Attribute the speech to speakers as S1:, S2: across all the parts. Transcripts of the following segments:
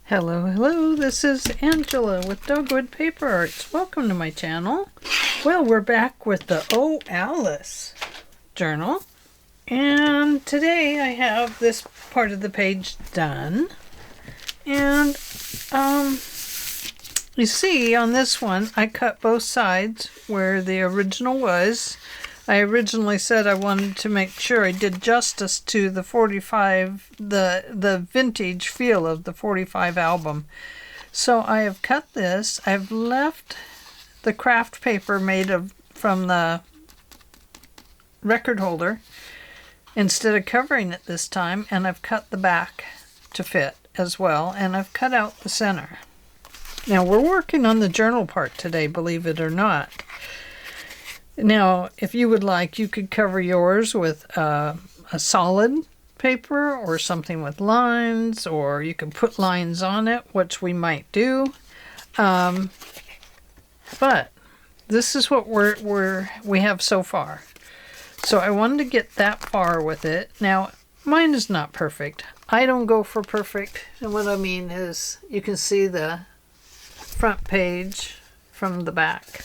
S1: Hello, hello, this is Angela with Dogwood Paper Arts. Welcome to my channel. Well, we're back with the Oh Alice journal. And today I have this part of the page done. And, you see on this one, I cut both sides where the original was. I originally said I wanted to make sure I did justice to the 45, the vintage feel of the 45 album. So I have cut this. I've left the craft paper made from the record holder instead of covering it this time, and I've cut the back to fit as well, and I've cut out the center. Now we're working on the journal part today, believe it or not. Now, if you would like, you could cover yours with a solid paper or something with lines, or you could put lines on it, which we might do. But this is what we have so far. So I wanted to get that far with it. Now, mine is not perfect. I don't go for perfect. And what I mean is you can see the front page from the back.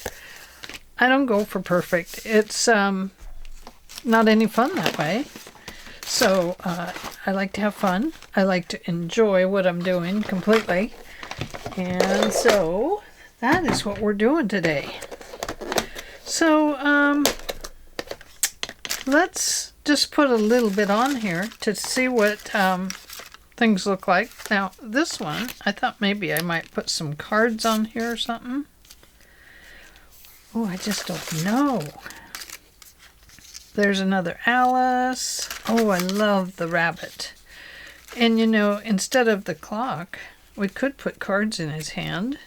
S1: I don't go for perfect. It's not any fun that way. So I like to have fun. I like to enjoy what I'm doing completely. And so that is what we're doing today. So let's just put a little bit on here to see what things look like. Now this one, I thought maybe I might put some cards on here or something. Oh, I just don't know. There's another Alice. Oh, I love the rabbit. And you know, instead of the clock, we could put cards in his hand.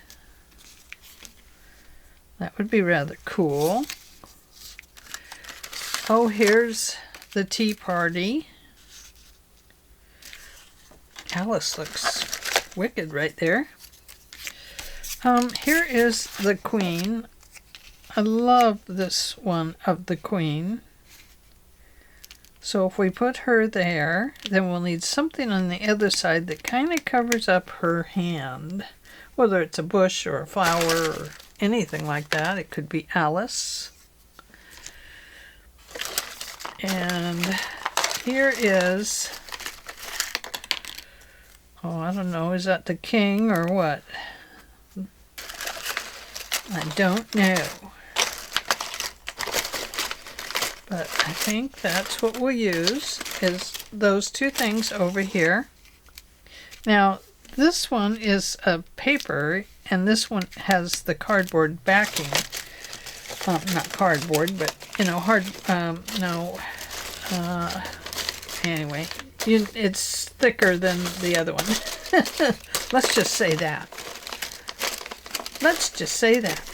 S1: That would be rather cool. Oh, here's the tea party. Alice looks wicked right there. Here is the Queen. I love this one of the Queen. So if we put her there, then we'll need something on the other side that kind of covers up her hand. Whether it's a bush or a flower or anything like that. It could be Alice. And here is, oh, I don't know, is that the king or what? I don't know. But I think that's what we'll use, is those two things over here. Now, this one is a paper, and this one has the cardboard backing. Not cardboard, but, you know, anyway, it's thicker than the other one. Let's just say that. Let's just say that.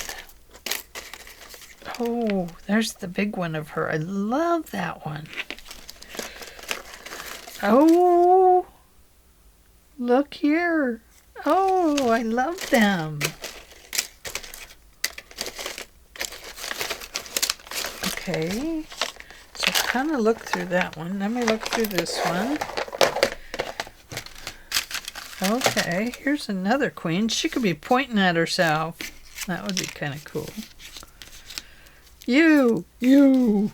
S1: Oh, there's the big one of her. I love that one. Oh, look here. Oh, I love them. Okay, so kind of look through that one. Let me look through this one. Okay, here's another queen. She could be pointing at herself. That would be kind of cool. You! You're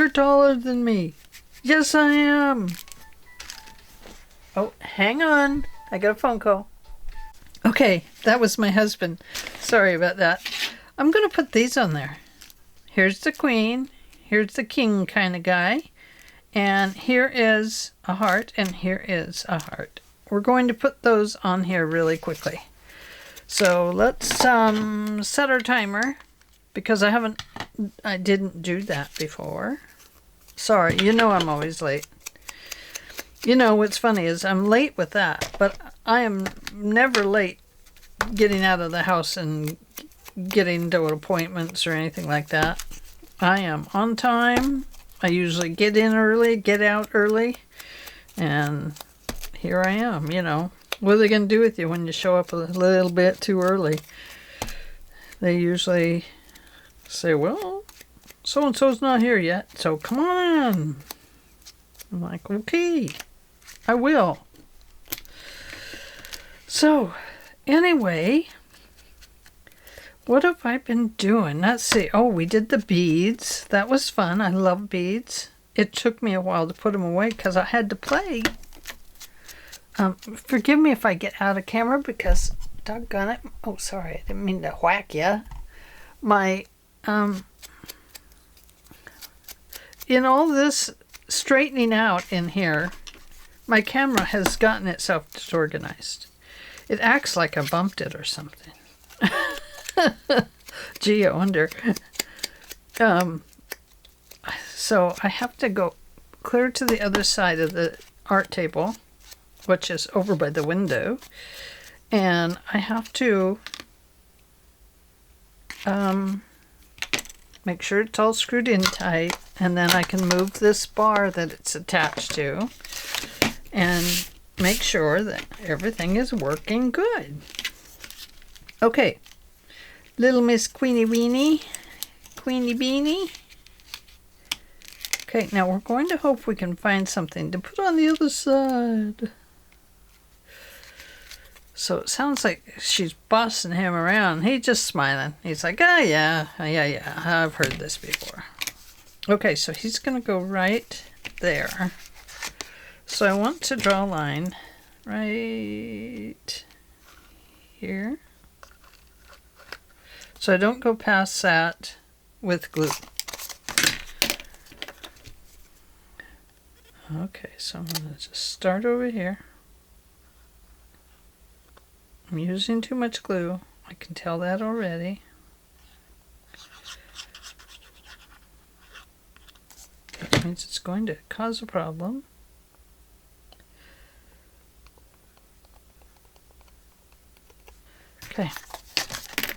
S1: taller than me. Yes, I am. Oh, hang on. I got a phone call. Okay, that was my husband. Sorry about that. I'm going to put these on there. Here's the queen. Here's the king kind of guy. And here is a heart, and here is a heart. We're going to put those on here really quickly. So let's set our timer, because I didn't do that before. Sorry, you know I'm always late. You know what's funny is I'm late with that, but I am never late getting out of the house and getting to appointments or anything like that. I am on time. I usually get in early, get out early, and here I am, you know. What are they going to do with you when you show up a little bit too early? They usually say, well, so-and-so's not here yet, so come on. I'm like, okay, I will. So, anyway, what have I been doing? Let's see. Oh, we did the beads. That was fun. I love beads. It took me a while to put them away because I had to play. Forgive me if I get out of camera because, doggone it. Oh, sorry. I didn't mean to whack you. My, in all this straightening out in here, my camera has gotten itself disorganized. It acts like I bumped it or something. Gee, I wonder. So I have to go clear to the other side of the art table, which is over by the window, and I have to make sure it's all screwed in tight, and then I can move this bar that it's attached to and make sure that everything is working good. Okay, little Miss Queenie Weenie, Queenie Beanie. Okay, now we're going to hope we can find something to put on the other side. So it sounds like she's bossing him around. He's just smiling. He's like, oh yeah, I've heard this before. Okay, so he's going to go right there. So I want to draw a line right here. So I don't go past that with glue. Okay, so I'm going to just start over here. I'm using too much glue. I can tell that already. That means it's going to cause a problem. Okay,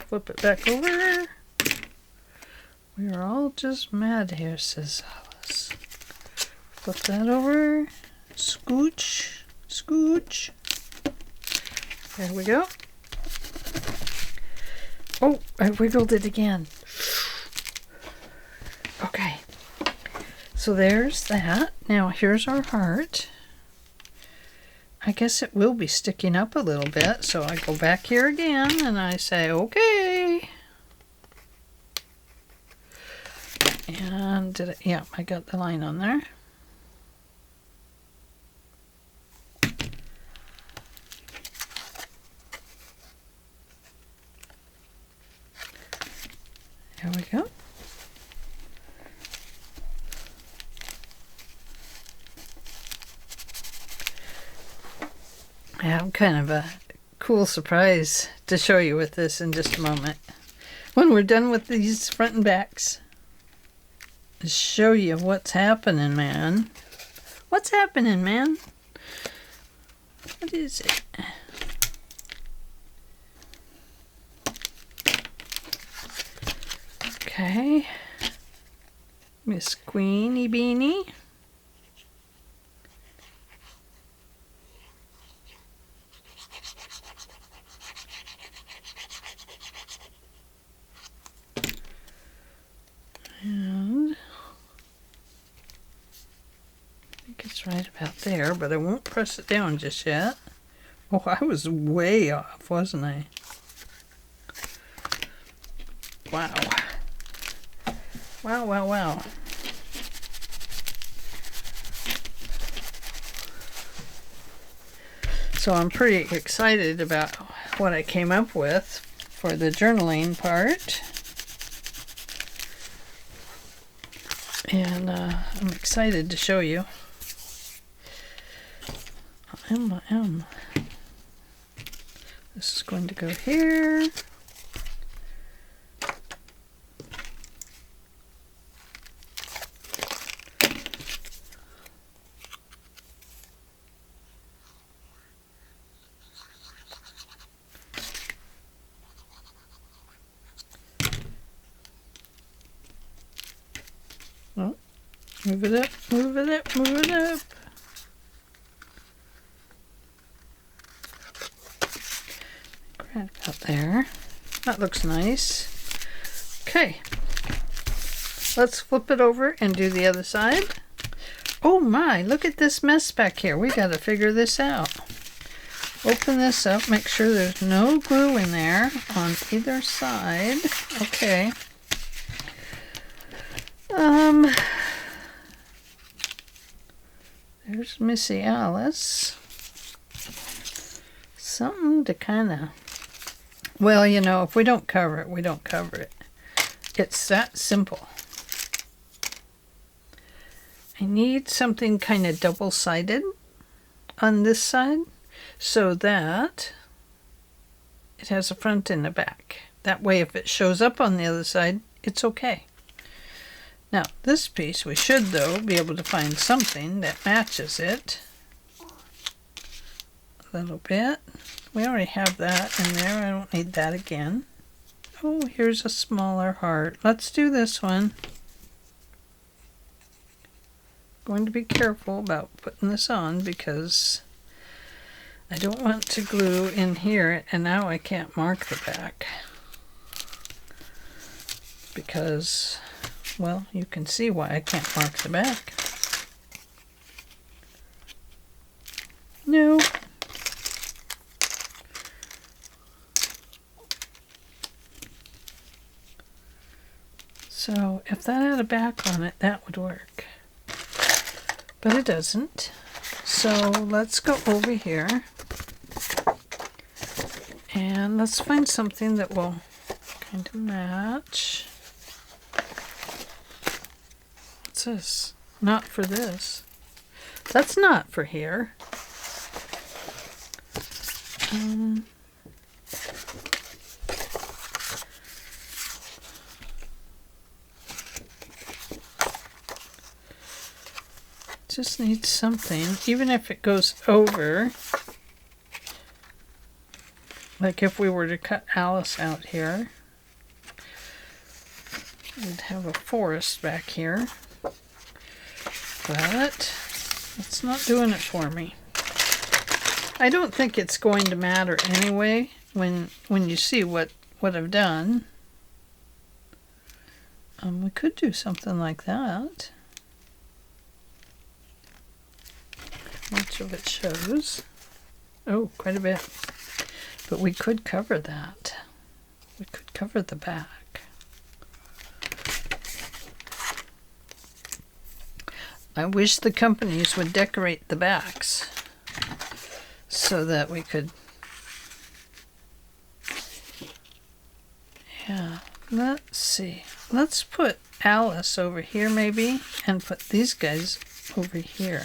S1: flip it back over. We are all just mad here, says Alice. Flip that over. Scooch, scooch. There we go. Oh, I wiggled it again. Okay. So there's that. Now here's our heart. I guess it will be sticking up a little bit. So I go back here again and I say, okay. And yeah, I got the line on there. There we go. I have kind of a cool surprise to show you with this in just a moment. When we're done with these front and backs, to show you what's happening, man. What's happening, man? What is it? Okay, Miss Queenie Beanie. And I think it's right about there, but I won't press it down just yet. Oh, I was way off, wasn't I? Wow. Wow, wow, wow. So I'm pretty excited about what I came up with for the journaling part. And I'm excited to show you. I am. This is going to go here. Oh, move it up, move it up, move it up. Right about there. That looks nice. Okay. Let's flip it over and do the other side. Oh my, look at this mess back here. We got to figure this out. Open this up, make sure there's no glue in there on either side. Okay. There's Missy Alice. Something to kind of, well, you know, if we don't cover it, we don't cover it. It's that simple. I need something kind of double-sided on this side so that it has a front and a back. That way, if it shows up on the other side, it's okay. Now, this piece, we should, though, be able to find something that matches it a little bit. We already have that in there. I don't need that again. Oh, here's a smaller heart. Let's do this one. Going to be careful about putting this on because I don't want to glue in here, and now I can't mark the back because, well, you can see why I can't mark the back. No. So if that had a back on it, that would work. But it doesn't. So let's go over here and let's find something that will kind of match. What's this? Not for this. That's not for here. Just need something, even if it goes over. Like if we were to cut Alice out here, we'd have a forest back here. But it's not doing it for me. I don't think it's going to matter anyway when you see what I've done. We could do something like that. Much of it shows. Oh, quite a bit. But we could cover that. We could cover the back. I wish the companies would decorate the backs so that we could, yeah, let's see. Let's put Alice over here maybe and put these guys over here.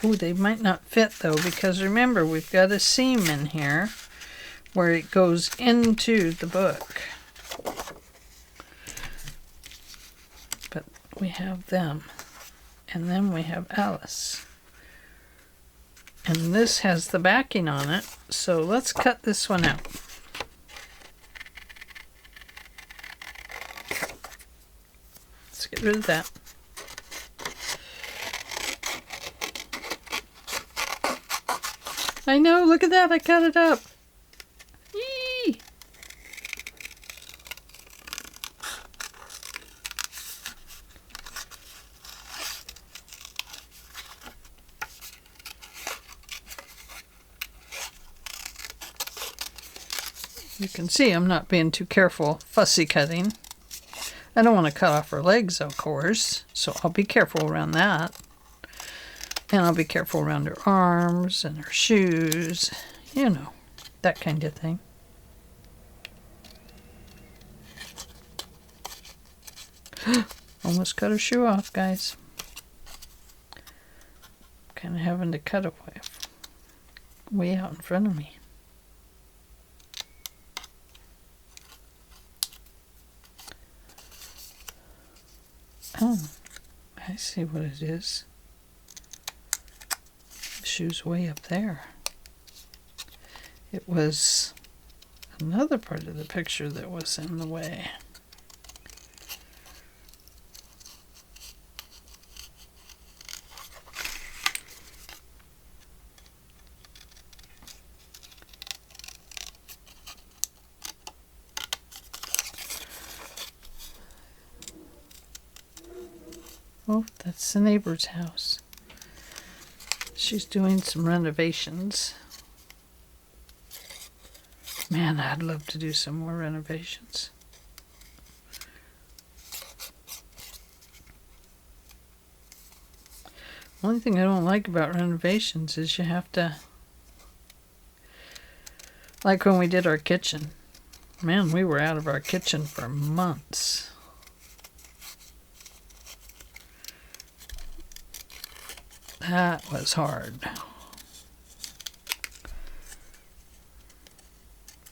S1: Oh, they might not fit though, because remember, we've got a seam in here where it goes into the book. But we have them. And then we have Alice. And this has the backing on it, so let's cut this one out. Let's get rid of that. I know, look at that, I cut it up. Yee! You can see I'm not being too careful, fussy cutting. I don't want to cut off her legs, of course, so I'll be careful around that. And I'll be careful around her arms and her shoes, you know, that kind of thing. Almost cut her shoe off, guys. Kind of having to cut away way out in front of me. Oh, I see what it is. The shoe's way up there. It was another part of the picture that was in the way. Oh, that's the neighbor's house. She's doing some renovations. Man, I'd love to do some more renovations. Only thing I don't like about renovations is you have to, like when we did our kitchen. Man, we were out of our kitchen for months. That was hard.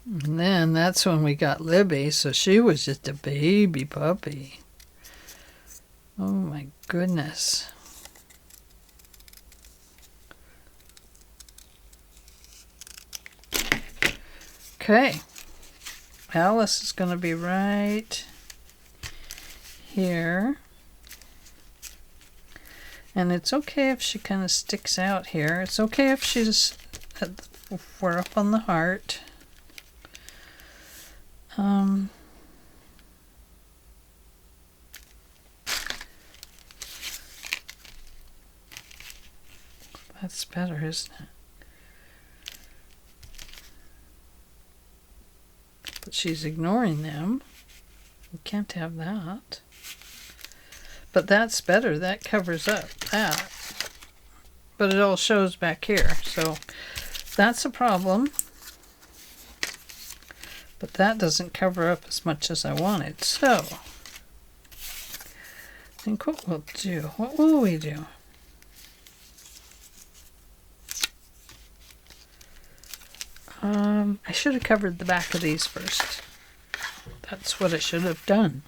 S1: And then that's when we got Libby, so she was just a baby puppy. Oh my goodness. Okay. Alice is going to be right here. And it's okay if she kind of sticks out here. It's okay if she's we're up on the heart. That's better, isn't it? But she's ignoring them. We can't have that. But that's better. That covers up that. But it all shows back here. So that's a problem. But that doesn't cover up as much as I wanted. So I think what we'll do, what will we do? I should have covered the back of these first. That's what I should have done.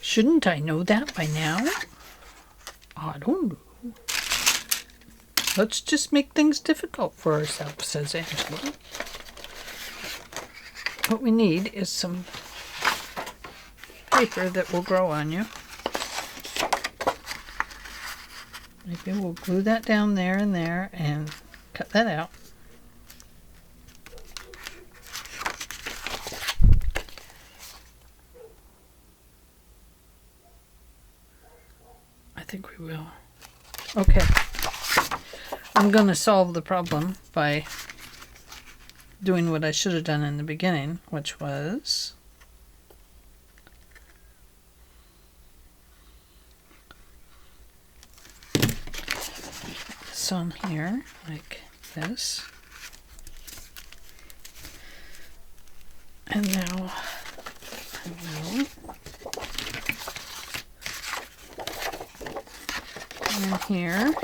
S1: Shouldn't I know that by now? I don't know. Let's just make things difficult for ourselves, says Angela. What we need is some paper that will grow on you. Maybe we'll glue that down there and there and cut that out. I think we will. Okay. I'm going to solve the problem by doing what I should have done in the beginning, which was this on here, like this. And now I will come in here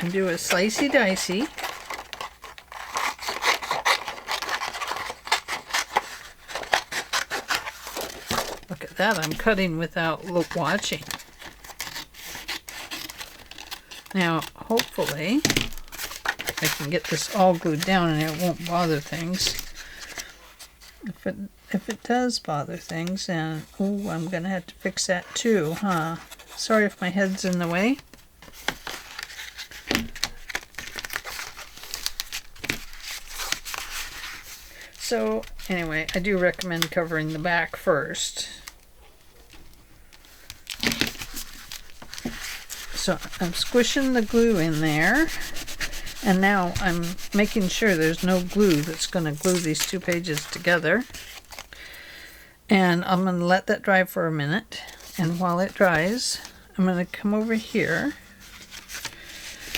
S1: and do a slicey dicey. Look at that, I'm cutting without watching. Now, hopefully, I can get this all glued down and it won't bother things. If it does bother things, then, oh, I'm going to have to fix that too, huh? Sorry if my head's in the way. So, anyway, I do recommend covering the back first. So, I'm squishing the glue in there. And now I'm making sure there's no glue that's going to glue these two pages together. And I'm going to let that dry for a minute. And while it dries, I'm going to come over here.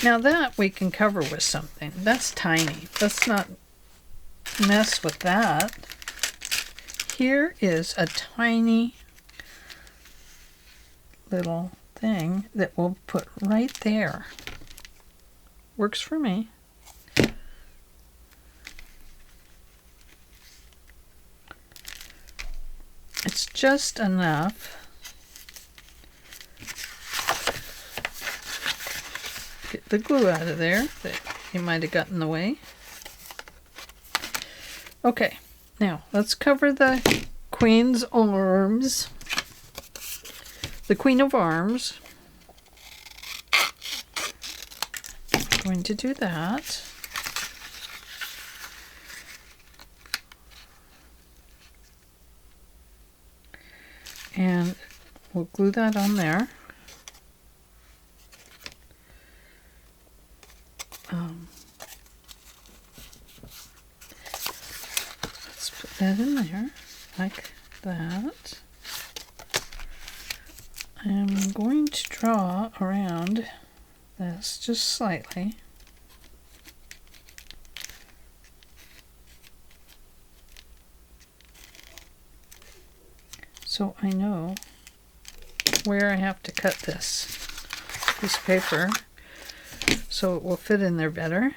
S1: Now that we can cover with something. That's tiny. Let's not mess with that. Here is a tiny little thing that we'll put right there. Works for me. It's just enough. Get the glue out of there that you might have gotten in the way. Okay, now let's cover the Queen's arms. The Queen of Arms. Going to do that. And we'll glue that on there. that in there like that. I'm going to draw around this just slightly. So I know where I have to cut this piece of paper so it will fit in there better.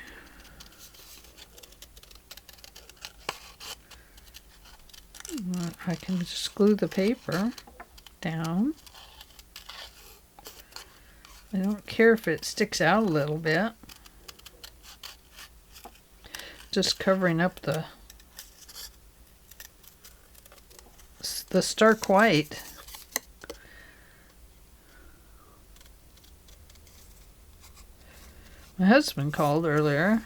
S1: I can just glue the paper down. I don't care if it sticks out a little bit. Just covering up the stark white. My husband called earlier.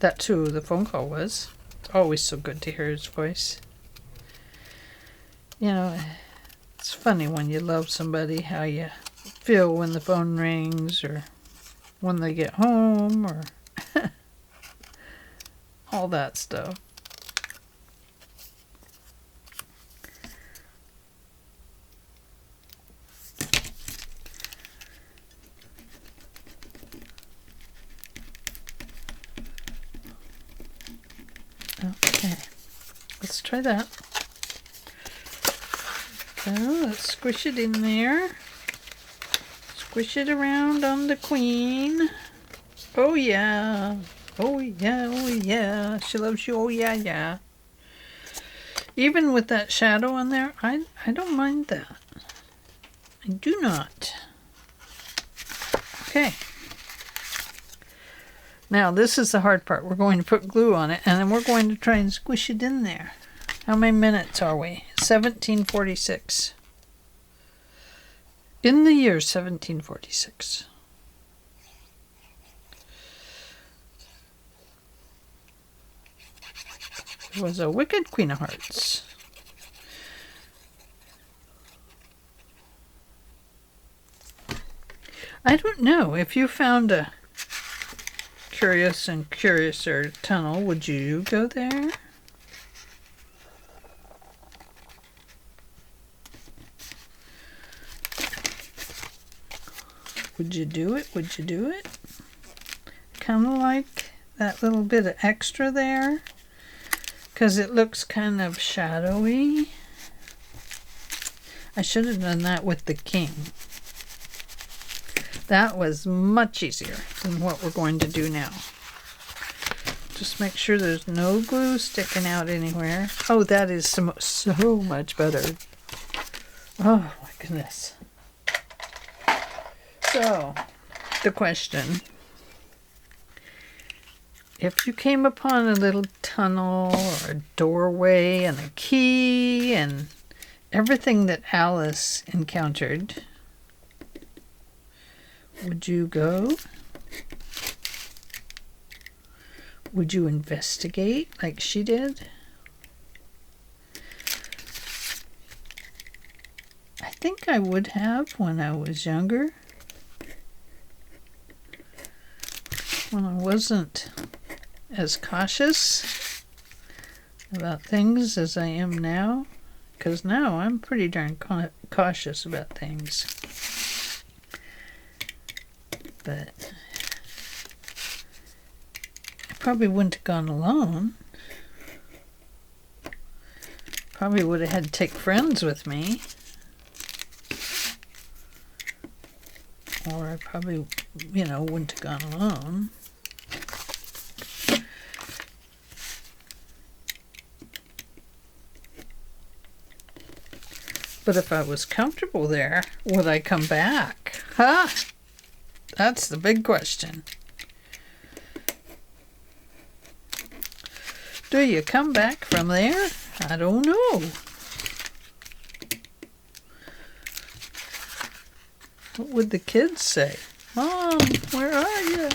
S1: That's who the phone call was. It's always so good to hear his voice. You know, it's funny when you love somebody how you feel when the phone rings or when they get home or all that stuff. Okay, let's try that. Okay, let's squish it in there. Squish it around on the queen. Oh yeah. Oh yeah, oh yeah. She loves you, oh yeah, yeah. Even with that shadow on there, I don't mind that. I do not. Okay. Now this is the hard part. We're going to put glue on it and then we're going to try and squish it in there. How many minutes are we? 1746. In the year 1746. There was a wicked Queen of Hearts. I don't know. If you found a curious and curiouser tunnel, would you go there? Would you do it? Would you do it? Kind of like that little bit of extra there, because it looks kind of shadowy. I should have done that with the king. That was much easier than what we're going to do now. Just make sure there's no glue sticking out anywhere. Oh, that is so much better. Oh my goodness. So, the question. If you came upon a little tunnel or a doorway and a key and everything that Alice encountered, would you go? Would you investigate like she did? I think I would have when I was younger. When I wasn't as cautious about things as I am now. Because now I'm pretty darn cautious about things. But I probably wouldn't have gone alone. Probably would have had to take friends with me. Or I probably, wouldn't have gone alone. But if I was comfortable there, would I come back? Huh? That's the big question. Do you come back from there? I don't know. What would the kids say? Mom, where are you?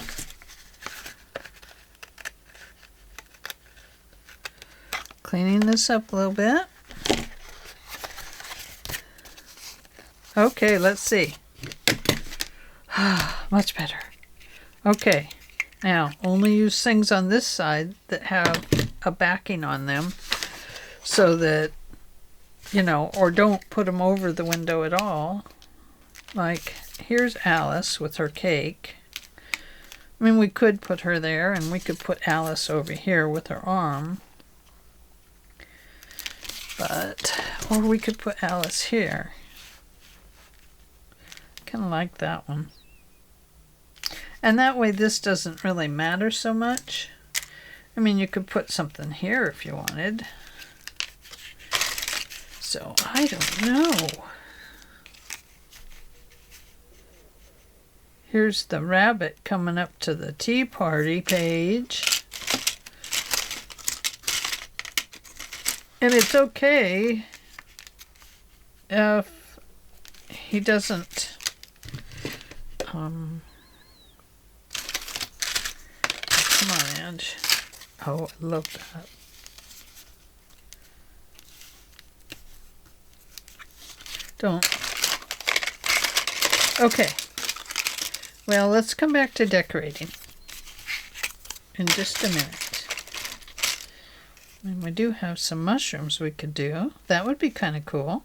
S1: Cleaning this up a little bit. Okay, let's see. Much better. Okay, now only use things on this side that have a backing on them. so that, you know, or don't put them over the window at all. Like, here's Alice with her cake. I mean, we could put her there, and we could put Alice over here with her arm. But, or we could put Alice here. Kind of like that one. And that way this doesn't really matter so much. I mean, you could put something here if you wanted. So, I don't know. Here's the rabbit coming up to the tea party page. And it's okay if he doesn't, come on, Ange. Oh, I love that. Don't. Okay. Well, let's come back to decorating in just a minute. And we do have some mushrooms we could do. That would be kind of cool.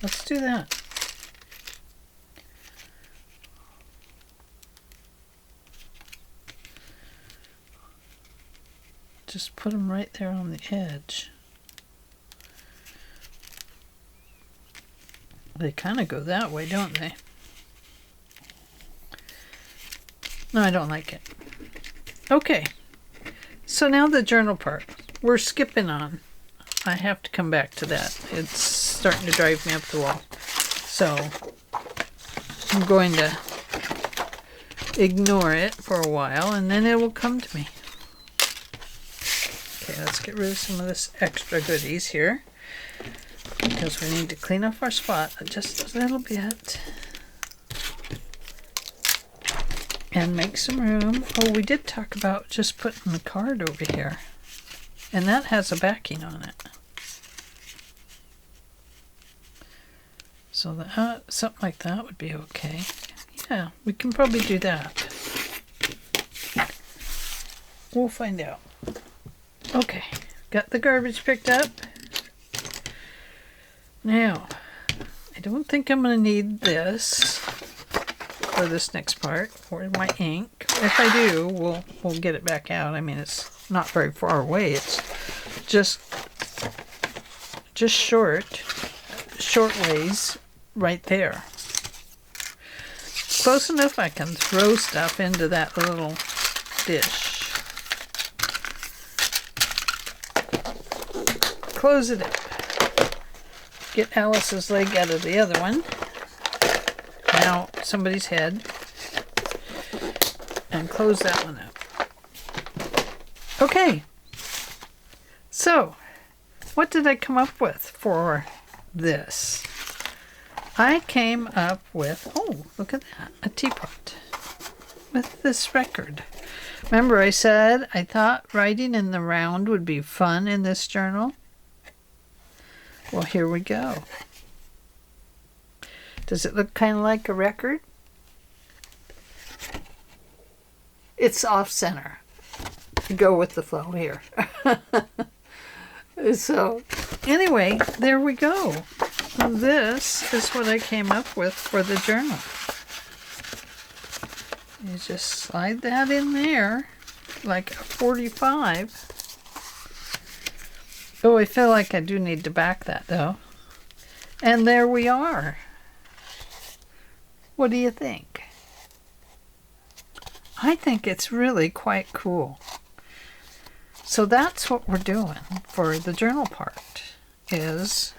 S1: Let's do that. Just put them right there on the edge. They kind of go that way, don't they? No, I don't like it. Okay. So now the journal part. We're skipping on. I have to come back to that. It's starting to drive me up the wall. So I'm going to ignore it for a while, and then it will come to me. Okay, let's get rid of some of this extra goodies here, because we need to clean up our spot just a little bit. And make some room. Oh, we did talk about just putting the card over here. And that has a backing on it. So that, something like that would be okay. Yeah, we can probably do that. We'll find out. Okay, got the garbage picked up. Now, I don't think I'm going to need this for this next part, or my ink. If I do, we'll get it back out. I mean, it's not very far away. It's just short ways right there. Close enough I can throw stuff into that little dish. Close it up. Get Alice's leg out of the other one. Now somebody's head. And close that one up. Okay. So, what did I come up with for this? I came up with, oh, look at that, a teapot with this record. Remember I said I thought writing in the round would be fun in this journal? Well, here we go. Does it look kind of like a record? It's off-center. Go with the flow here. So, anyway, there we go. This is what I came up with for the journal. You just slide that in there like a 45. Oh, I feel like I do need to back that though. And there we are. What do you think? I think it's really quite cool. So that's what we're doing for the journal part, is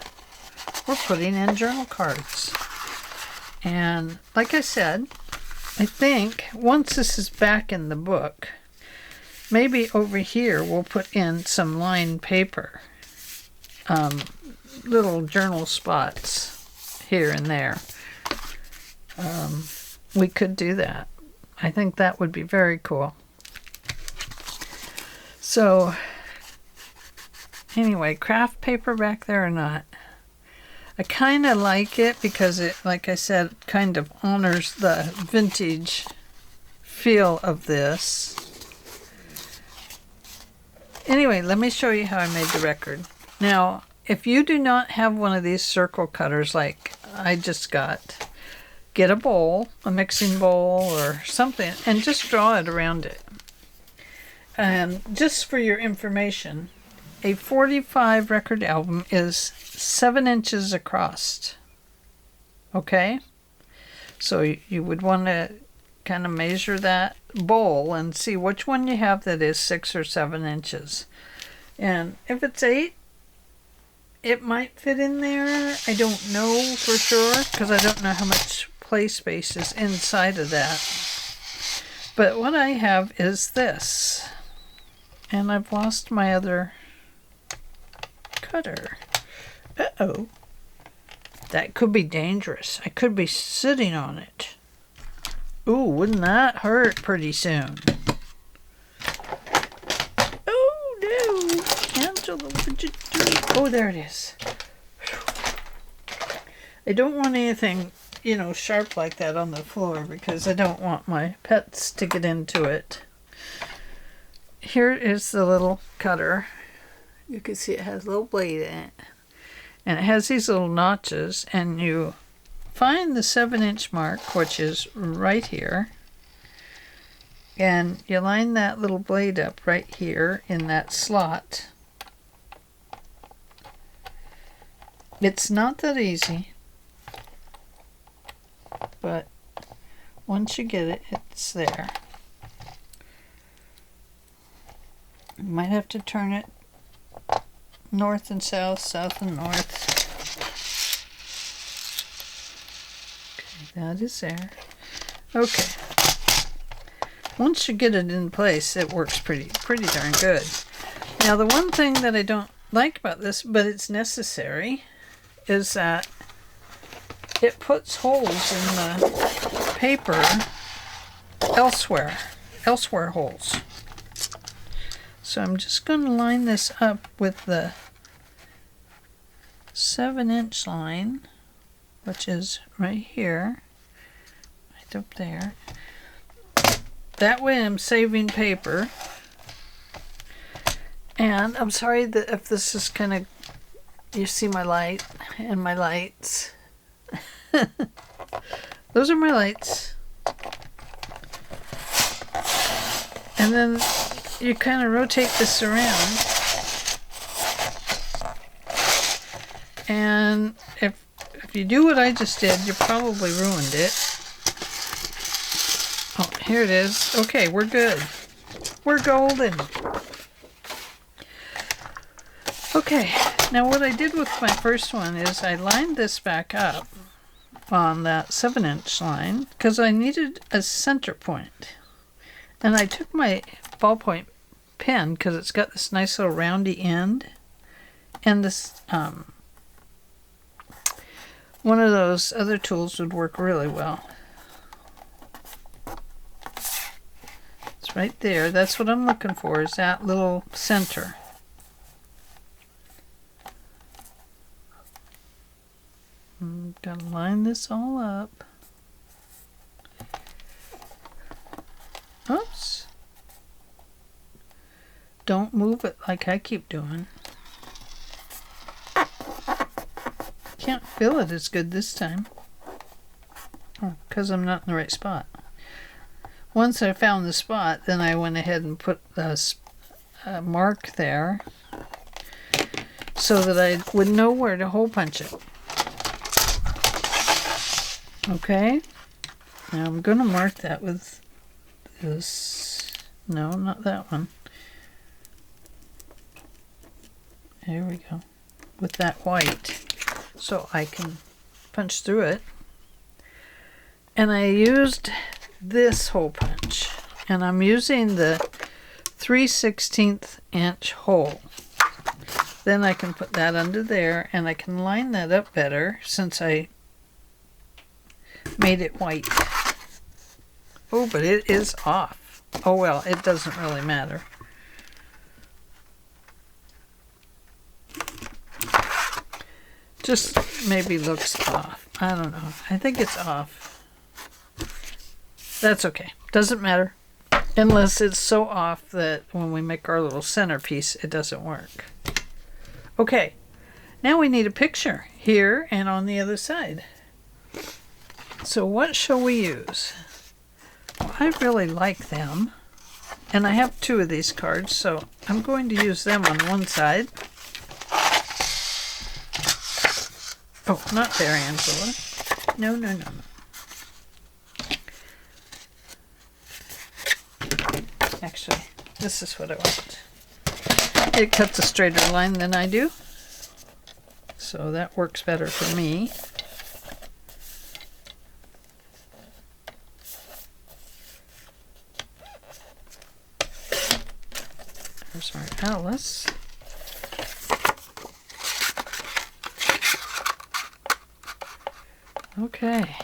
S1: we're putting in journal cards. And like I said, I think once this is back in the book, maybe over here we'll put in some lined paper. Little journal spots here and there. We could do that. I think that would be very cool. So, anyway, craft paper back there or not? I kind of like it because it, like I said, kind of honors the vintage feel of this. Anyway, let me show you how I made the record. Now, if you do not have one of these circle cutters like I just got, get a bowl, a mixing bowl or something, and just draw it around it. And just for your information, a 45 record album is 7 inches across. Okay? So you would want to kind of measure that bowl and see which one you have that is 6 or 7 inches. And if it's 8, it might fit in there. I don't know for sure because I don't know how much play space is inside of that. But what I have is this. And I've lost my other cutter. Uh-oh. That could be dangerous. I could be sitting on it. Ooh, wouldn't that hurt pretty soon? Oh, no. Angela, what'd you do? Oh, there it is. I don't want anything, sharp like that on the floor because I don't want my pets to get into it. Here is the little cutter. You can see it has a little blade in it. And it has these little notches, and you find the 7-inch mark, which is right here, and you line that little blade up right here in that slot. It's not that easy, but once you get it, it's there. You might have to turn it north and south, south and north. Okay, that is there. Okay. Once you get it in place, it works pretty darn good. Now, the one thing that I don't like about this, but it's necessary, is that it puts holes in the paper elsewhere holes. So I'm just going to line this up with the 7-inch line, which is right here, right up there. That way I'm saving paper. And I'm sorry that if this is kind of, you see my light and my lights. Those are my lights. And then you kind of rotate this around, and if you do what I just did, you probably ruined it. Oh, here it is. Okay, we're good. We're golden. Okay, now what I did with my first one is I lined this back up on that 7-inch line because I needed a center point. And I took my ballpoint pen because it's got this nice little roundy end, and this one of those other tools would work really well. It's right there. That's what I'm looking for, is that little center. I'm gonna line this all up. Oops. Don't move it like I keep doing. Can't feel it as good this time. Oh, because I'm not in the right spot. Once I found the spot, then I went ahead and put a mark there so that I would know where to hole punch it. Okay. Now I'm going to mark that with this. No, not that one. There we go. With that white, so I can punch through it. And I used this hole punch, and I'm using the 3/16 inch hole. Then I can put that under there, and I can line that up better since I made it white. Oh, but it is off. Oh well, it doesn't really matter. Just maybe looks off. I don't know. I think it's off. That's okay. Doesn't matter. Unless it's so off that when we make our little centerpiece, it doesn't work. Okay, now we need a picture here and on the other side. So what shall we use? Well, I really like them. And I have 2 of these cards, so I'm going to use them on one side. Oh, not there, Angela. No, no, no, no. Actually, this is what I want. It cuts a straighter line than I do, so that works better for me. There's our Alice. Okay,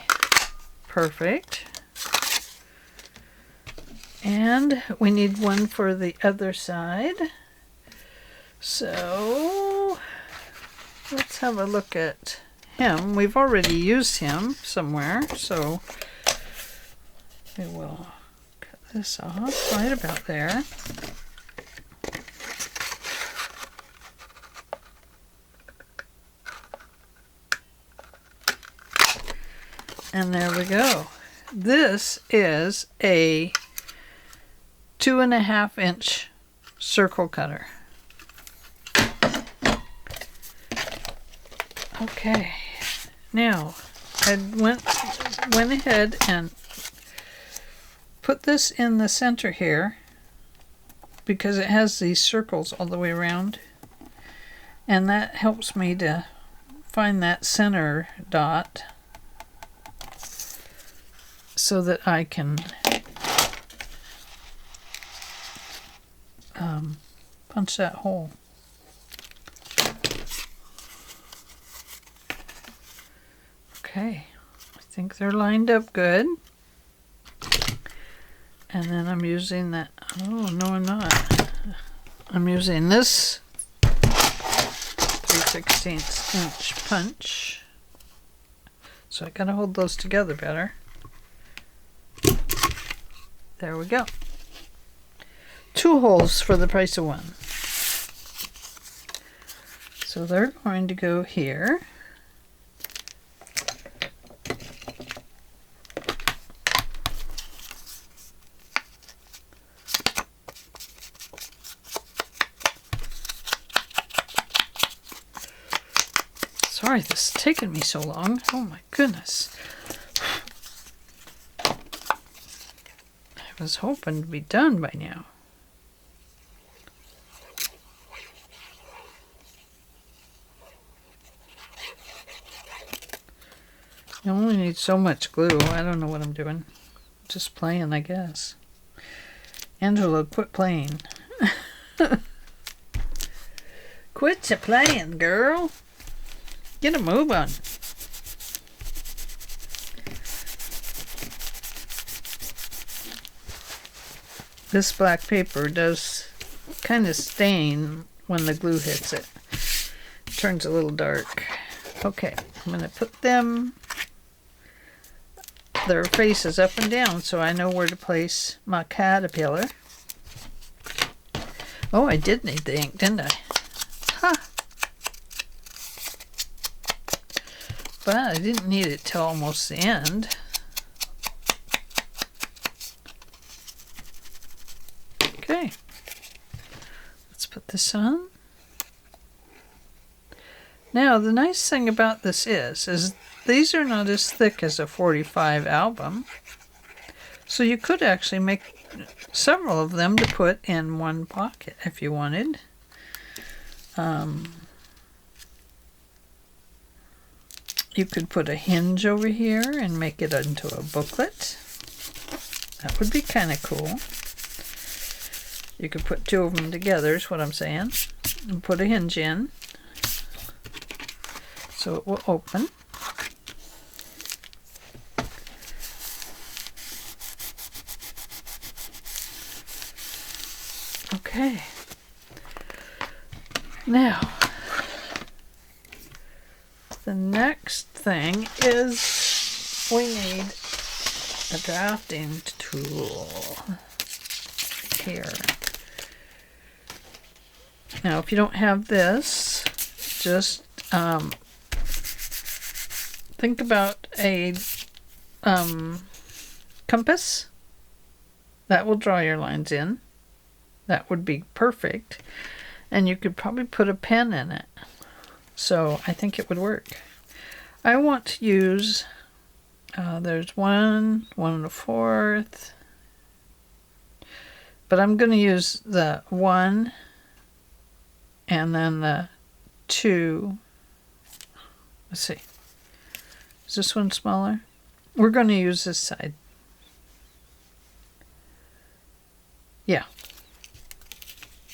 S1: perfect. And we need one for the other side. So let's have a look at him. We've already used him somewhere, so we will cut this off right about there. And there we go. This is a 2.5 inch circle cutter. Okay, now I went ahead and put this in the center here because it has these circles all the way around, and that helps me to find that center dot so that I can punch that hole. Okay, I think they're lined up good. And then I'm using that, oh no I'm not. I'm using this 3/16 inch punch. So I gotta hold those together better. There we go. 2 holes for the price of 1. So they're going to go here. Sorry, this is taking me so long. Oh my goodness. I was hoping to be done by now. You only need so much glue. I don't know what I'm doing. Just playing, I guess. Angela, quit playing. Quit playing, girl. Get a move on. This black paper does kind of stain when the glue hits it. It turns a little dark. Okay, I'm going to put them, their faces up and down so I know where to place my caterpillar. Oh, I did need the ink, didn't I? Huh. But I didn't need it till almost the end. Okay, let's put this on. Now the nice thing about this is these are not as thick as a 45 album, so you could actually make several of them to put in one pocket if you wanted. You could put a hinge over here and make it into a booklet. That would be kind of cool. You could put 2 of them together is what I'm saying, and put a hinge in so it will open. Okay, now the next thing is we need a drafting tool here. Now if you don't have this, just think about a compass. That will draw your lines in. That would be perfect. And you could probably put a pen in it. So I think it would work. I want to use, there's 1 1/4, but I'm going to use the 1 and then the 2. Let's see. Is this one smaller? We're going to use this side. Yeah.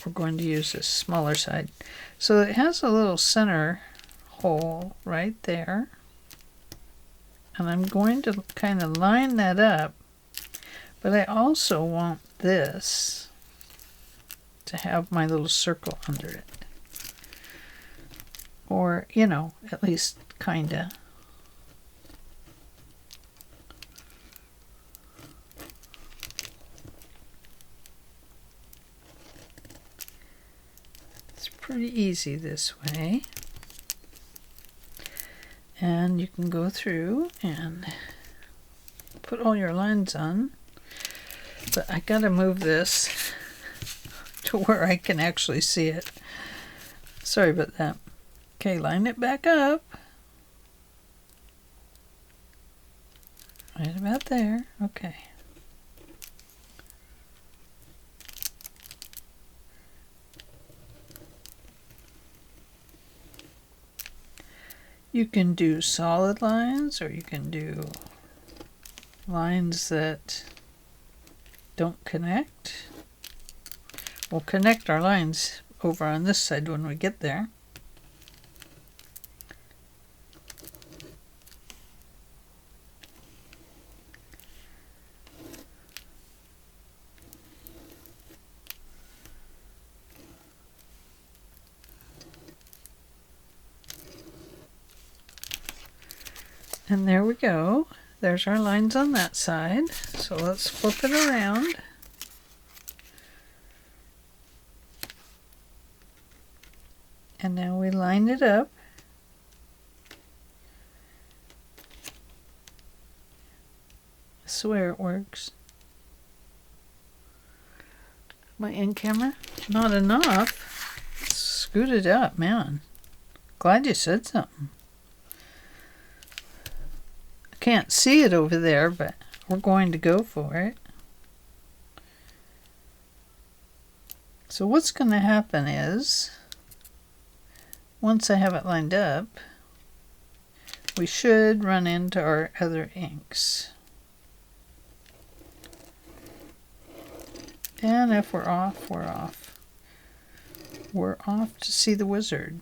S1: We're going to use this smaller side. So it has a little center hole right there. And I'm going to kind of line that up. But I also want this to have my little circle under it. Or, you know, at least kinda. It's pretty easy this way. And you can go through and put all your lines on. But I gotta move this to where I can actually see it. Sorry about that. Okay, line it back up. Right about there. Okay. You can do solid lines, or you can do lines that don't connect. We'll connect our lines over on this side when we get there. And there we go. There's our lines on that side. So let's flip it around. And now we line it up. I swear it works. My in camera? Not enough. Scoot it up, man. Glad you said something. Can't see it over there, but we're going to go for it. So what's going to happen is, once I have it lined up, we should run into our other inks. And if we're off, we're off. We're off to see the wizard.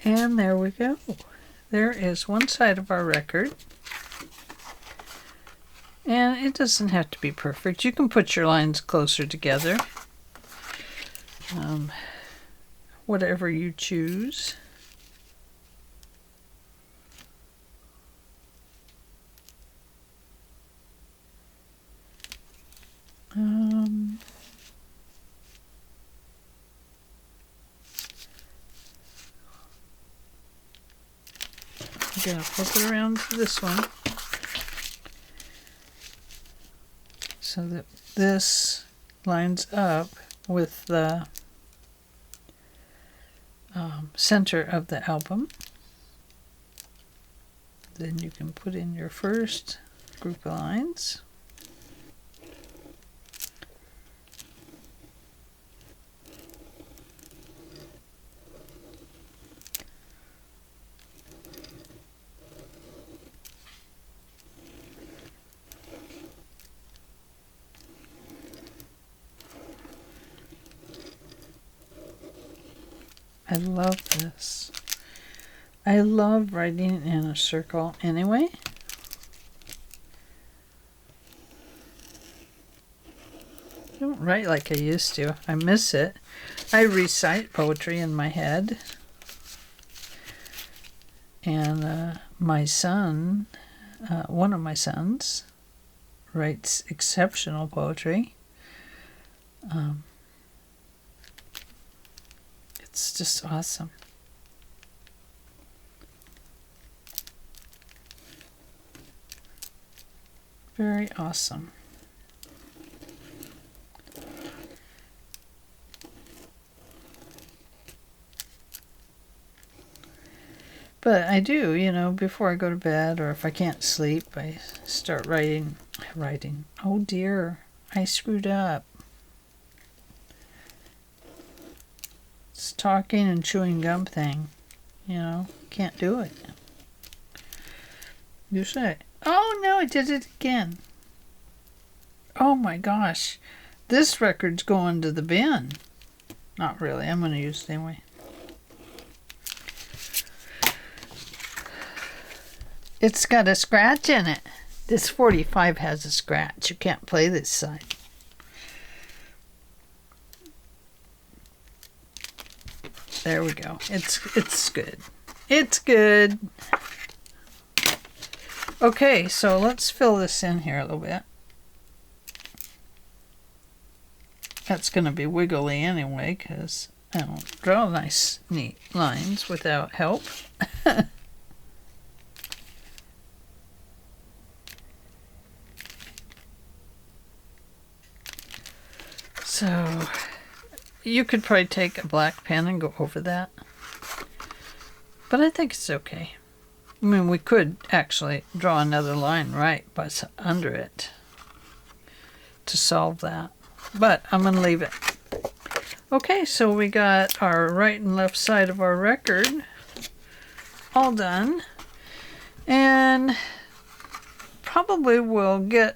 S1: And there we go. There is one side of our record. And it doesn't have to be perfect. You can put your lines closer together. Whatever you choose. I'm going to flip it around to this one so that this lines up with the center of the album. Then you can put in your first group of lines. I love this. I love writing in a circle anyway. I don't write like I used to. I miss it. I recite poetry in my head. And my son, one of my sons, writes exceptional poetry. It's just awesome. Very awesome. But I do, you know, before I go to bed, or if I can't sleep, I start writing. Oh dear, I screwed up. It's talking and chewing gum thing. You know, can't do it. You say, oh no, I did it again. Oh my gosh, this record's going to the bin. Not really, I'm going to use it anyway. It's got a scratch in it. This 45 has a scratch. You can't play this side. There we go. It's good. It's good. Okay, so let's fill this in here a little bit. That's going to be wiggly anyway, because I don't draw nice, neat lines without help. So, you could probably take a black pen and go over that. But I think it's okay. I mean, we could actually draw another line right under it to solve that. But I'm going to leave it. Okay, so we got our right and left side of our record all done. And probably we'll get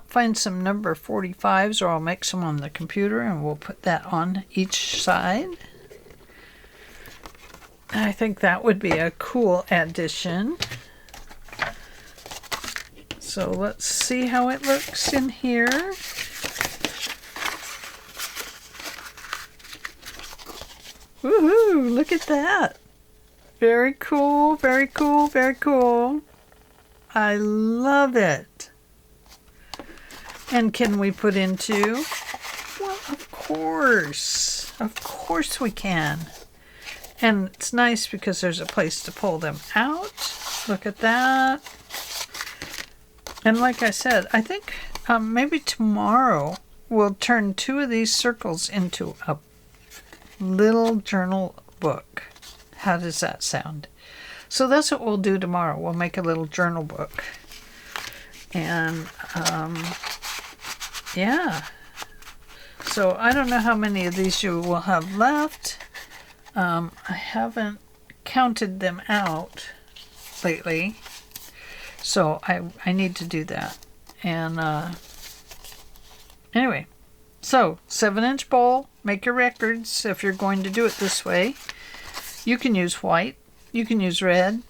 S1: find some number 45s, or I'll make some on the computer and we'll put that on each side. I think that would be a cool addition. So let's see how it looks in here. Woohoo! Look at that. Very cool, very cool, very cool. I love it. And can we put into? Well, of course. Of course we can. And it's nice because there's a place to pull them out. Look at that. And like I said, I think maybe tomorrow we'll turn 2 of these circles into a little journal book. How does that sound? So that's what we'll do tomorrow. We'll make a little journal book. And yeah. So I don't know how many of these you will have left. I haven't counted them out lately. So I need to do that. And anyway. So 7-inch bowl. Make your records if you're going to do it this way. You can use white. You can use red.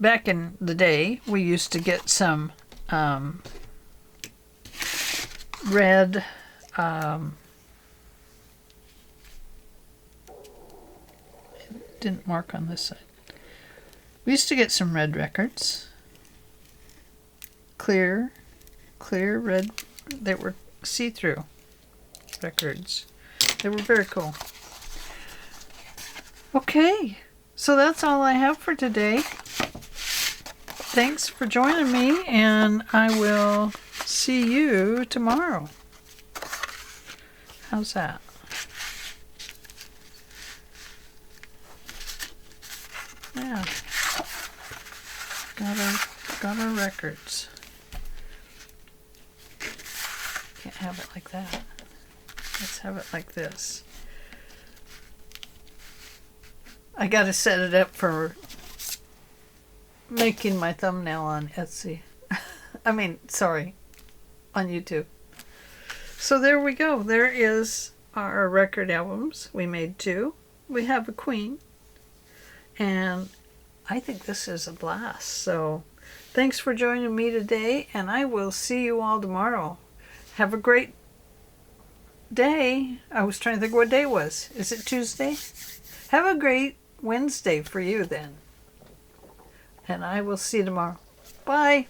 S1: Back in the day, we used to get some red it didn't mark on this side. We used to get some red records. Clear red. They were see-through records. They were very cool. Okay, so that's all I have for today. Thanks for joining me, and I will see you tomorrow. How's that? Yeah. Got our records. Can't have it like that. Let's have it like this. I gotta set it up for making my thumbnail on Etsy. Sorry, on YouTube. So there we go. There is our record albums. We made 2. We have a queen. And I think this is a blast. So thanks for joining me today, and I will see you all tomorrow. Have a great day. I was trying to think what day it was. Is it Tuesday? Have a great Wednesday for you then. And I will see you tomorrow. Bye.